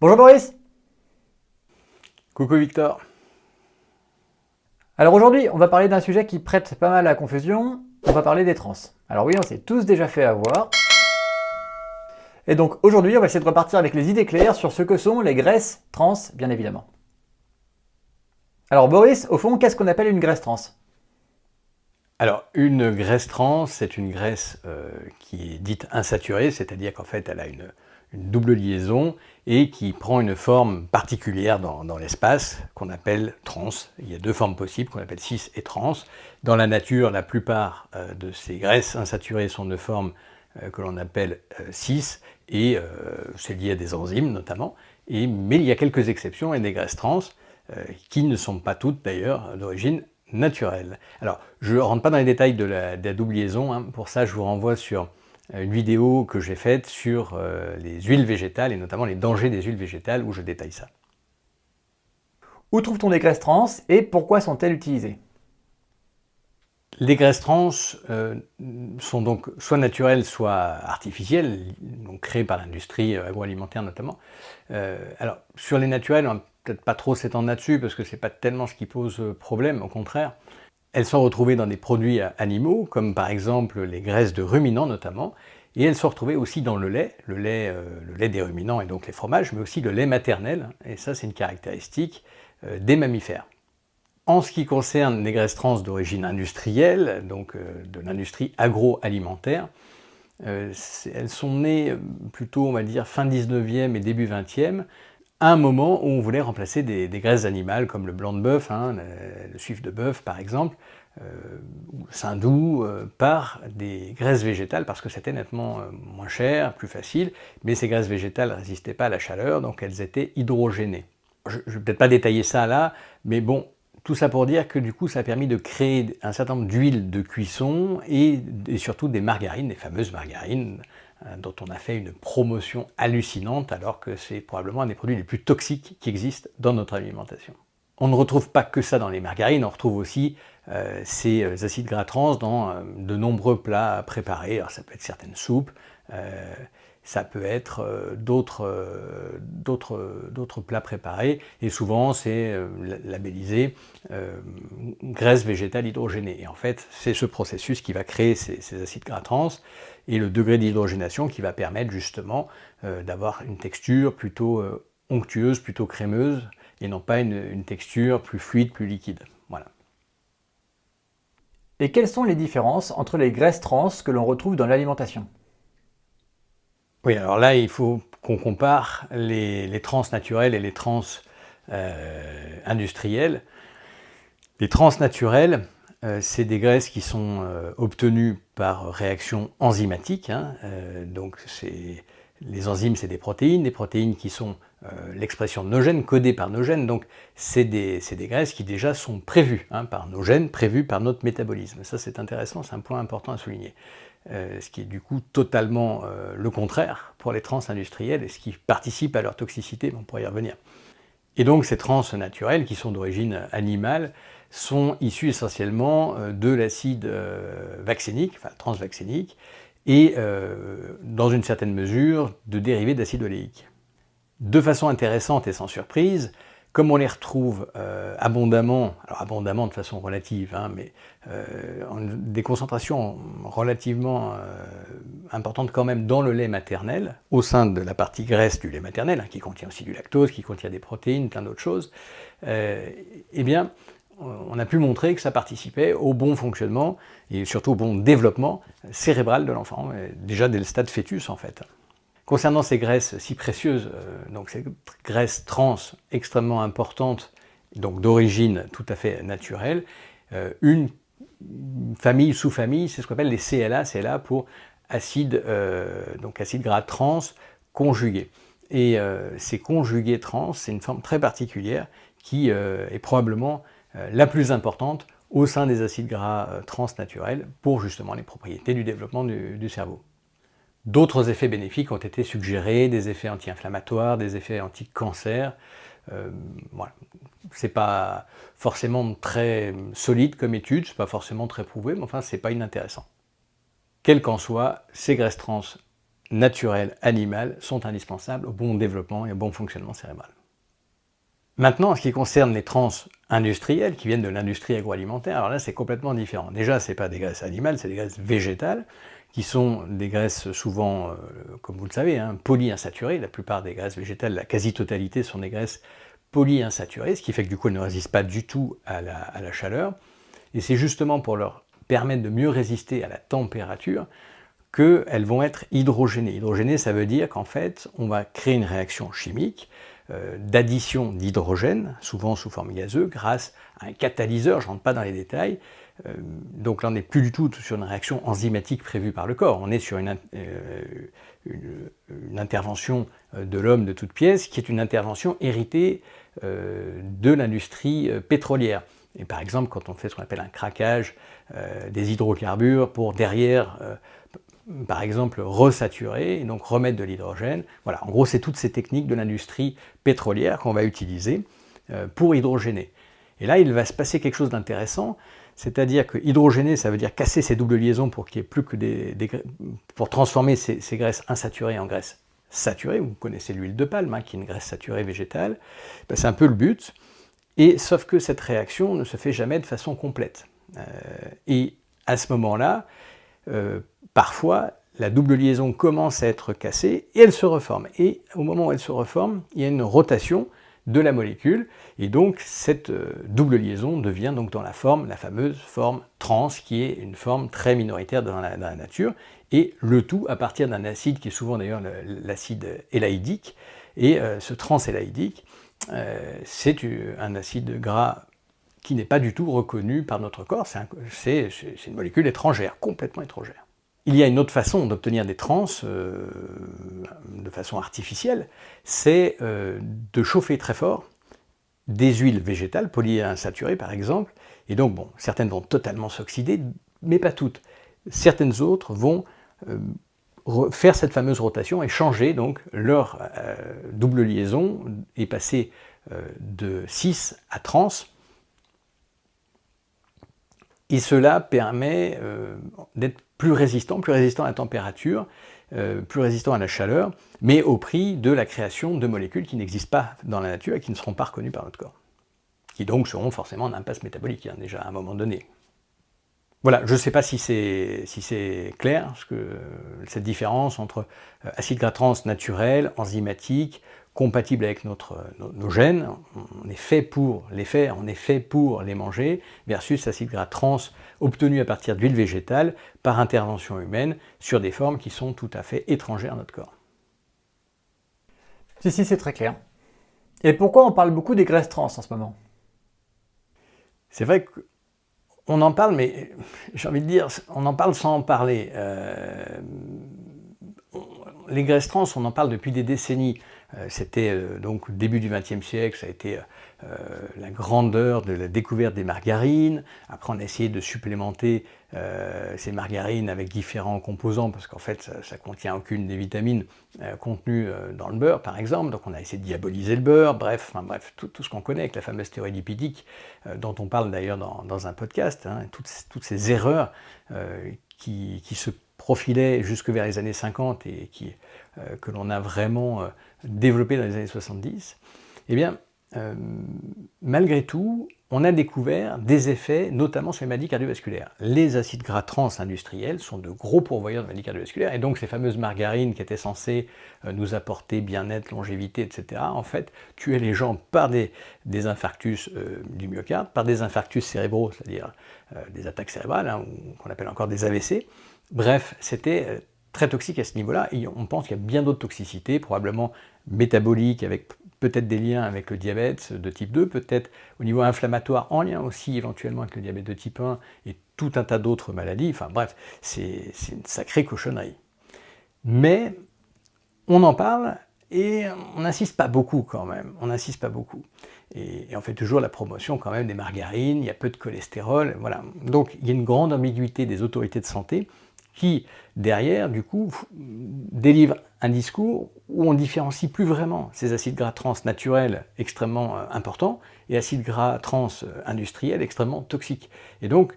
Bonjour Boris. Coucou Victor. Alors aujourd'hui, on va parler d'un sujet qui prête pas mal à confusion. On va parler des trans. Alors oui, on s'est tous déjà fait avoir. Et donc aujourd'hui, on va essayer de repartir avec les idées claires sur ce que sont les graisses trans, bien évidemment. Alors Boris, au fond, qu'est-ce qu'on appelle une graisse trans? Alors, une graisse trans, c'est une graisse qui est dite insaturée, c'est-à-dire qu'en fait, elle a une double liaison et qui prend une forme particulière dans l'espace qu'on appelle trans. Il y a deux formes possibles qu'on appelle cis et trans. Dans la nature, la plupart de ces graisses insaturées sont de forme que l'on appelle cis et c'est lié à des enzymes notamment. Mais il y a quelques exceptions et des graisses trans qui ne sont pas toutes d'ailleurs d'origine naturelle. Alors, je ne rentre pas dans les détails de la double liaison, hein. Pour ça je vous renvoie sur une vidéo que j'ai faite sur les huiles végétales et notamment les dangers des huiles végétales où je détaille ça. Où trouve-t-on des graisses trans et pourquoi sont-elles utilisées? Les graisses trans sont donc soit naturelles, soit artificielles, donc créées par l'industrie agroalimentaire notamment. Alors, sur les naturelles, on va peut-être pas trop s'étendre là-dessus parce que c'est pas tellement ce qui pose problème, au contraire. Elles sont retrouvées dans des produits animaux, comme par exemple les graisses de ruminants notamment, et elles sont retrouvées aussi dans le lait des ruminants et donc les fromages, mais aussi le lait maternel, et ça c'est une caractéristique des mammifères. En ce qui concerne les graisses trans d'origine industrielle, donc de l'industrie agroalimentaire, elles sont nées plutôt, on va dire, fin 19e et début 20e, à un moment où on voulait remplacer des graisses animales comme le blanc de bœuf, hein, le suif de bœuf par exemple, ou le sein doux, par des graisses végétales parce que c'était nettement moins cher, plus facile, mais ces graisses végétales ne résistaient pas à la chaleur, donc elles étaient hydrogénées. Je ne vais peut-être pas détailler ça là, mais bon, tout ça pour dire que du coup ça a permis de créer un certain nombre d'huiles de cuisson et surtout des margarines, les fameuses margarines dont on a fait une promotion hallucinante alors que c'est probablement un des produits les plus toxiques qui existent dans notre alimentation. On ne retrouve pas que ça dans les margarines, on retrouve aussi ces acides gras trans dans de nombreux plats préparés. Alors ça peut être certaines soupes, ça peut être d'autres plats préparés, et souvent c'est labellisé graisse végétale hydrogénée. Et en fait, c'est ce processus qui va créer ces acides gras trans, et le degré d'hydrogénation qui va permettre justement d'avoir une texture plutôt onctueuse, plutôt crémeuse, et non pas une texture plus fluide, plus liquide. Voilà. Et quelles sont les différences entre les graisses trans que l'on retrouve dans l'alimentation? Oui, alors là, il faut qu'on compare les trans naturelles et les trans industrielles. Les trans naturelles, c'est des graisses qui sont obtenues par réaction enzymatique, hein. Donc les enzymes, c'est des protéines qui sont l'expression de nos gènes, codées par nos gènes. Donc c'est des graisses qui déjà sont prévues hein, par nos gènes, prévues par notre métabolisme. Ça c'est intéressant, c'est un point important à souligner. Ce qui est du coup totalement le contraire pour les trans industrielles et ce qui participe à leur toxicité, mais on pourrait y revenir. Et donc ces trans naturelles, qui sont d'origine animale, sont issues essentiellement de l'acide vaccinique, enfin transvaccinique, et dans une certaine mesure de dérivés d'acide oléique. De façon intéressante et sans surprise, comme on les retrouve abondamment, alors abondamment de façon relative, hein, mais des concentrations relativement importantes quand même dans le lait maternel, au sein de la partie graisse du lait maternel, hein, qui contient aussi du lactose, qui contient des protéines, plein d'autres choses, eh bien, on a pu montrer que ça participait au bon fonctionnement et surtout au bon développement cérébral de l'enfant, déjà dès le stade fœtus en fait. Concernant ces graisses si précieuses, donc ces graisses trans extrêmement importantes, donc d'origine tout à fait naturelle, une famille, sous-famille, c'est ce qu'on appelle les CLA, CLA pour acide gras trans conjugués. Et ces conjugués trans, c'est une forme très particulière qui est probablement la plus importante au sein des acides gras trans naturels pour justement les propriétés du développement du cerveau. D'autres effets bénéfiques ont été suggérés, des effets anti-inflammatoires, des effets anti-cancer. Voilà. C'est pas forcément très solide comme étude, c'est pas forcément très prouvé, mais enfin c'est pas inintéressant. Quel qu'en soit, ces graisses trans naturelles animales sont indispensables au bon développement et au bon fonctionnement cérébral. Maintenant, en ce qui concerne les trans industrielles qui viennent de l'industrie agroalimentaire, alors là c'est complètement différent. Déjà, ce n'est pas des graisses animales, c'est des graisses végétales, qui sont des graisses souvent, comme vous le savez, hein, polyinsaturées. La plupart des graisses végétales, la quasi-totalité sont des graisses polyinsaturées, ce qui fait que du coup elles ne résistent pas du tout à la chaleur. Et c'est justement pour leur permettre de mieux résister à la température qu'elles vont être hydrogénées. Hydrogénées, ça veut dire qu'en fait, on va créer une réaction chimique d'addition d'hydrogène, souvent sous forme gazeuse, grâce à un catalyseur, je ne rentre pas dans les détails. Donc là, on n'est plus du tout sur une réaction enzymatique prévue par le corps, on est sur une intervention de l'homme de toute pièce, qui est une intervention héritée de l'industrie pétrolière. Et par exemple, quand on fait ce qu'on appelle un craquage des hydrocarbures pour derrière, par exemple, resaturer et donc remettre de l'hydrogène. Voilà, en gros, c'est toutes ces techniques de l'industrie pétrolière qu'on va utiliser pour hydrogéner. Et là, il va se passer quelque chose d'intéressant, c'est-à-dire que hydrogéner, ça veut dire casser ces doubles liaisons pour qu'il n'y ait plus que pour transformer ces graisses insaturées en graisses saturées. Vous connaissez l'huile de palme, hein, qui est une graisse saturée végétale. Ben, c'est un peu le but. Et sauf que cette réaction ne se fait jamais de façon complète. Et à ce moment-là, parfois, la double liaison commence à être cassée et elle se reforme. Et au moment où elle se reforme, il y a une rotation de la molécule. Et donc, cette double liaison devient donc dans la fameuse forme trans, qui est une forme très minoritaire dans la nature. Et le tout à partir d'un acide qui est souvent d'ailleurs l'acide élaïdique. Et ce transélaïdique, c'est un acide gras qui n'est pas du tout reconnu par notre corps, c'est une molécule étrangère, complètement étrangère. Il y a une autre façon d'obtenir des trans de façon artificielle, c'est de chauffer très fort des huiles végétales, polyinsaturées par exemple, et donc bon, certaines vont totalement s'oxyder, mais pas toutes. Certaines autres vont faire cette fameuse rotation et changer donc leur double liaison et passer de cis à trans. Et cela permet d'être plus résistant à la température, plus résistant à la chaleur, mais au prix de la création de molécules qui n'existent pas dans la nature et qui ne seront pas reconnues par notre corps. Qui donc seront forcément en impasse métabolique, hein, déjà à un moment donné. Voilà, je ne sais pas si c'est clair, cette différence entre acides gras trans naturels, enzymatiques, compatibles avec nos gènes, on est fait pour les faire, on est fait pour les manger, versus acides gras trans obtenus à partir d'huile végétale par intervention humaine sur des formes qui sont tout à fait étrangères à notre corps. Si, c'est très clair. Et pourquoi on parle beaucoup des graisses trans en ce moment? C'est vrai que on en parle, mais j'ai envie de dire, on en parle sans en parler. Les graisses trans, on en parle depuis des décennies. C'était donc au début du XXe siècle, ça a été la grandeur de la découverte des margarines. Après, on a essayé de supplémenter ces margarines avec différents composants, parce qu'en fait, ça ne contient aucune des vitamines contenues dans le beurre, par exemple. Donc, on a essayé de diaboliser le beurre. Bref, tout ce qu'on connaît avec la fameuse théorie lipidique, dont on parle d'ailleurs dans un podcast, hein, toutes ces erreurs qui se profilaient jusque vers les années 50 et que l'on a vraiment développé dans les années 70, eh bien, malgré tout, on a découvert des effets, notamment sur les maladies cardiovasculaires. Les acides gras trans industriels sont de gros pourvoyeurs de maladies cardiovasculaires, et donc ces fameuses margarines qui étaient censées nous apporter bien-être, longévité, etc., en fait, tuaient les gens par des infarctus du myocarde, par des infarctus cérébraux, c'est-à-dire des attaques cérébrales, hein, qu'on appelle encore des AVC. Bref, c'était très toxique à ce niveau-là, et on pense qu'il y a bien d'autres toxicités, probablement métaboliques, avec peut-être des liens avec le diabète de type 2, peut-être au niveau inflammatoire, en lien aussi éventuellement avec le diabète de type 1 et tout un tas d'autres maladies. Enfin bref, c'est une sacrée cochonnerie. Mais on en parle et on n'insiste pas beaucoup quand même, on n'insiste pas beaucoup. Et on fait toujours la promotion quand même des margarines, il y a peu de cholestérol, voilà. Donc il y a une grande ambiguïté des autorités de santé qui, derrière, du coup, délivre un discours où on ne différencie plus vraiment ces acides gras trans naturels extrêmement importants et acides gras trans industriels extrêmement toxiques. Et donc,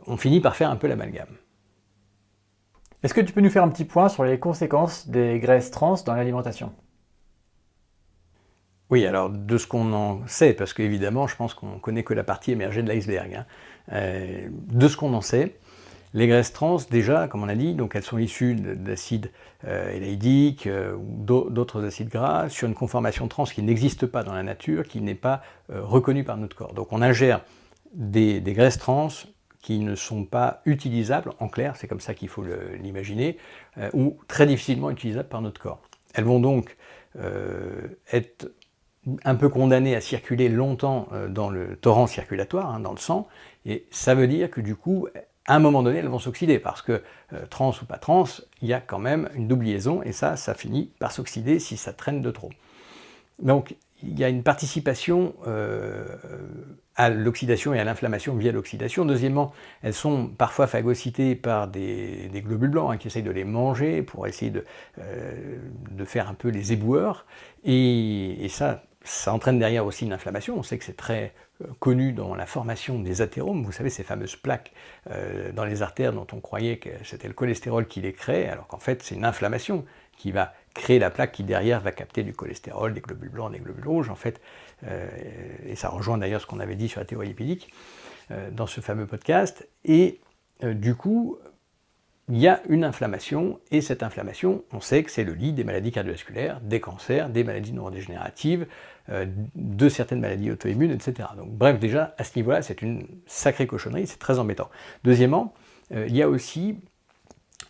on finit par faire un peu l'amalgame. Est-ce que tu peux nous faire un petit point sur les conséquences des graisses trans dans l'alimentation? Oui, alors de ce qu'on en sait, parce qu'évidemment, je pense qu'on connaît que la partie émergée de l'iceberg, hein. De ce qu'on en sait, les graisses trans, déjà, comme on a dit, donc elles sont issues d'acides élaïdiques ou d'autres acides gras sur une conformation trans qui n'existe pas dans la nature, qui n'est pas reconnue par notre corps. Donc on ingère des graisses trans qui ne sont pas utilisables, en clair, c'est comme ça qu'il faut l'imaginer, ou très difficilement utilisables par notre corps. Elles vont donc être un peu condamnées à circuler longtemps dans le torrent circulatoire, hein, dans le sang, et ça veut dire que du coup, à un moment donné, elles vont s'oxyder, parce que trans ou pas trans, il y a quand même une double liaison, et ça finit par s'oxyder si ça traîne de trop. Donc, il y a une participation à l'oxydation et à l'inflammation via l'oxydation. Deuxièmement, elles sont parfois phagocytées par des globules blancs, hein, qui essayent de les manger pour essayer de faire un peu les éboueurs, et ça entraîne derrière aussi une inflammation. On sait que c'est très connu dans la formation des athéromes, vous savez, ces fameuses plaques dans les artères dont on croyait que c'était le cholestérol qui les crée, alors qu'en fait c'est une inflammation qui va créer la plaque qui derrière va capter du cholestérol, des globules blancs, des globules rouges, en fait, et ça rejoint d'ailleurs ce qu'on avait dit sur la théorie lipidique dans ce fameux podcast, et du coup, il y a une inflammation, et cette inflammation, on sait que c'est le lit des maladies cardiovasculaires, des cancers, des maladies neurodégénératives, de certaines maladies auto-immunes, etc. Donc bref, déjà, à ce niveau-là, c'est une sacrée cochonnerie, c'est très embêtant. Deuxièmement, il y a aussi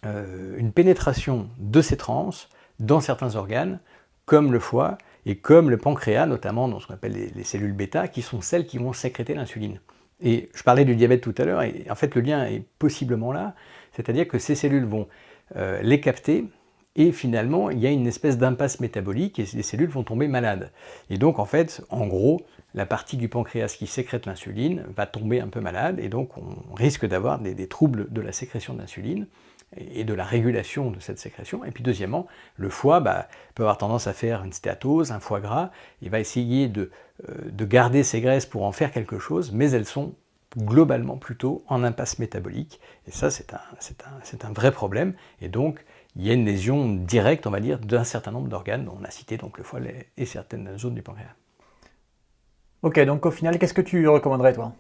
une pénétration de ces trans dans certains organes, comme le foie et comme le pancréas, notamment dans ce qu'on appelle les cellules bêta, qui sont celles qui vont sécréter l'insuline. Et je parlais du diabète tout à l'heure, et en fait le lien est possiblement là, c'est-à-dire que ces cellules vont les capter, et finalement il y a une espèce d'impasse métabolique, et les cellules vont tomber malades. Et donc en fait, en gros, la partie du pancréas qui sécrète l'insuline va tomber un peu malade, et donc on risque d'avoir des troubles de la sécrétion d'insuline, et de la régulation de cette sécrétion. Et puis deuxièmement, le foie peut avoir tendance à faire une stéatose, un foie gras, il va essayer de garder ces graisses pour en faire quelque chose, mais elles sont globalement plutôt en impasse métabolique, et ça c'est un vrai problème, et donc il y a une lésion directe, on va dire, d'un certain nombre d'organes, dont on a cité donc le foie et certaines zones du pancréas. Ok, donc au final, qu'est-ce que tu recommanderais toi?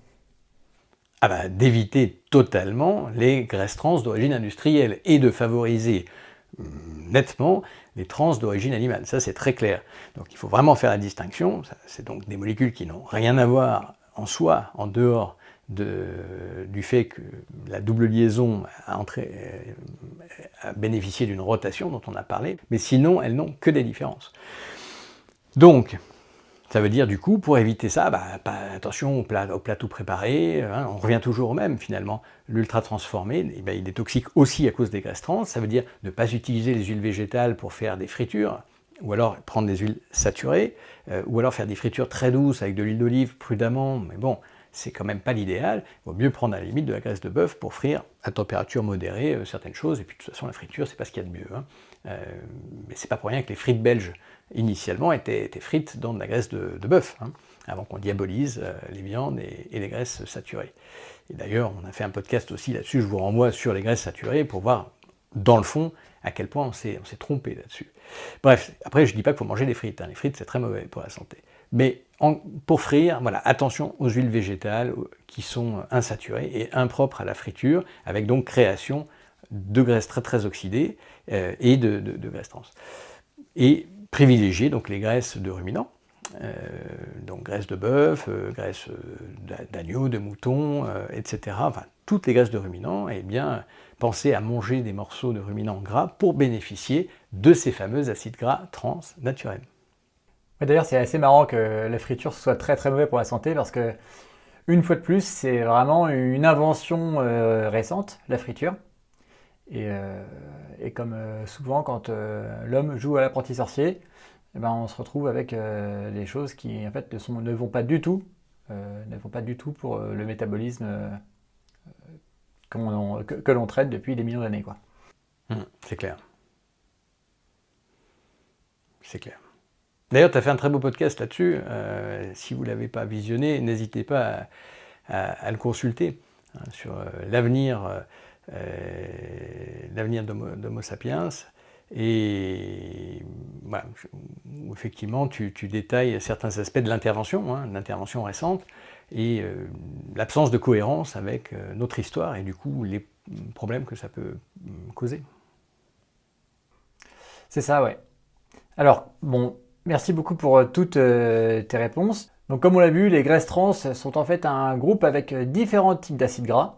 D'éviter totalement les graisses trans d'origine industrielle et de favoriser nettement les trans d'origine animale. Ça, c'est très clair. Donc il faut vraiment faire la distinction. C'est donc des molécules qui n'ont rien à voir en soi, en dehors du fait que la double liaison a bénéficié d'une rotation dont on a parlé, mais sinon, elles n'ont que des différences. Donc, ça veut dire du coup, pour éviter ça, attention au plat tout préparé, hein, on revient toujours au même finalement. L'ultra transformé, il est toxique aussi à cause des graisses trans, ça veut dire ne pas utiliser les huiles végétales pour faire des fritures, ou alors prendre des huiles saturées, ou alors faire des fritures très douces avec de l'huile d'olive prudemment, mais bon, c'est quand même pas l'idéal. Il vaut mieux prendre à la limite de la graisse de bœuf pour frire à température modérée certaines choses, et puis de toute façon la friture c'est pas ce qu'il y a de mieux, hein. Mais c'est pas pour rien que les frites belges initialement étaient frites dans de la graisse de bœuf, hein, avant qu'on diabolise les viandes et les graisses saturées. Et d'ailleurs, on a fait un podcast aussi là-dessus, je vous renvoie sur les graisses saturées pour voir, dans le fond, à quel point on s'est trompé là-dessus. Bref, après je dis pas qu'il faut manger des frites, hein. Les frites c'est très mauvais pour la santé. Mais pour frire, voilà, attention aux huiles végétales qui sont insaturées et impropres à la friture, avec donc création de graisses très très oxydées et de graisses trans. Et privilégier donc les graisses de ruminants, donc graisse de bœuf, graisse d'agneau, de mouton, etc. Enfin, toutes les graisses de ruminants, et bien pensez à manger des morceaux de ruminants gras pour bénéficier de ces fameux acides gras trans naturels. Ouais, d'ailleurs, c'est assez marrant que la friture soit très très mauvais pour la santé parce que, une fois de plus, c'est vraiment une invention récente, la friture. Et comme souvent, quand l'homme joue à l'apprenti sorcier, eh ben, on se retrouve avec des choses qui en fait ne vont pas du tout pour le métabolisme que l'on traite depuis des millions d'années, quoi. C'est clair. C'est clair. D'ailleurs, tu as fait un très beau podcast là-dessus. Si vous ne l'avez pas visionné, n'hésitez pas à le consulter, hein, sur l'avenir l'avenir d'Homo sapiens. Et voilà, où effectivement tu détailles certains aspects de l'intervention, l'intervention récente, et l'absence de cohérence avec notre histoire et du coup les problèmes que ça peut causer. C'est ça, ouais. Alors, bon, merci beaucoup pour toutes tes réponses. Donc comme on l'a vu, les graisses trans sont en fait un groupe avec différents types d'acides gras.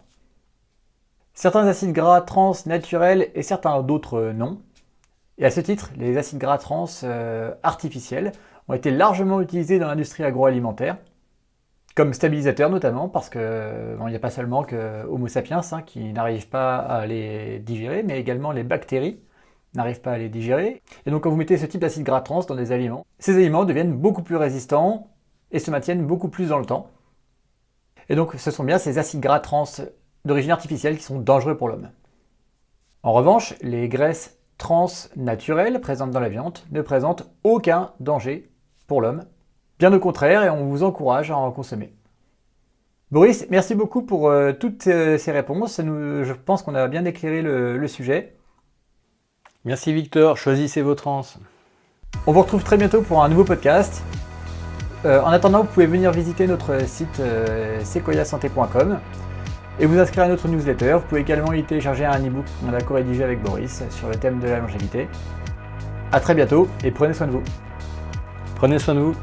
Certains acides gras trans naturels et certains d'autres non. Et à ce titre, les acides gras trans artificiels ont été largement utilisés dans l'industrie agroalimentaire, comme stabilisateurs notamment, parce que il n'y a pas seulement que Homo sapiens qui n'arrive pas à les digérer, mais également les bactéries n'arrivent pas à les digérer. Et donc quand vous mettez ce type d'acide gras trans dans des aliments, ces aliments deviennent beaucoup plus résistants et se maintiennent beaucoup plus dans le temps. Et donc ce sont bien ces acides gras trans d'origine artificielle qui sont dangereux pour l'homme. En revanche, les graisses trans naturelles présentes dans la viande ne présentent aucun danger pour l'homme. Bien au contraire, et on vous encourage à en consommer. Boris, merci beaucoup pour toutes ces réponses. Je pense qu'on a bien éclairé le sujet. Merci Victor, choisissez vos trans. On vous retrouve très bientôt pour un nouveau podcast. En attendant, vous pouvez venir visiter notre site sequoiasanté.com et vous inscrire à notre newsletter. Vous pouvez également y télécharger un e-book qu'on a co-rédigé avec Boris sur le thème de la longévité. A très bientôt et prenez soin de vous. Prenez soin de vous.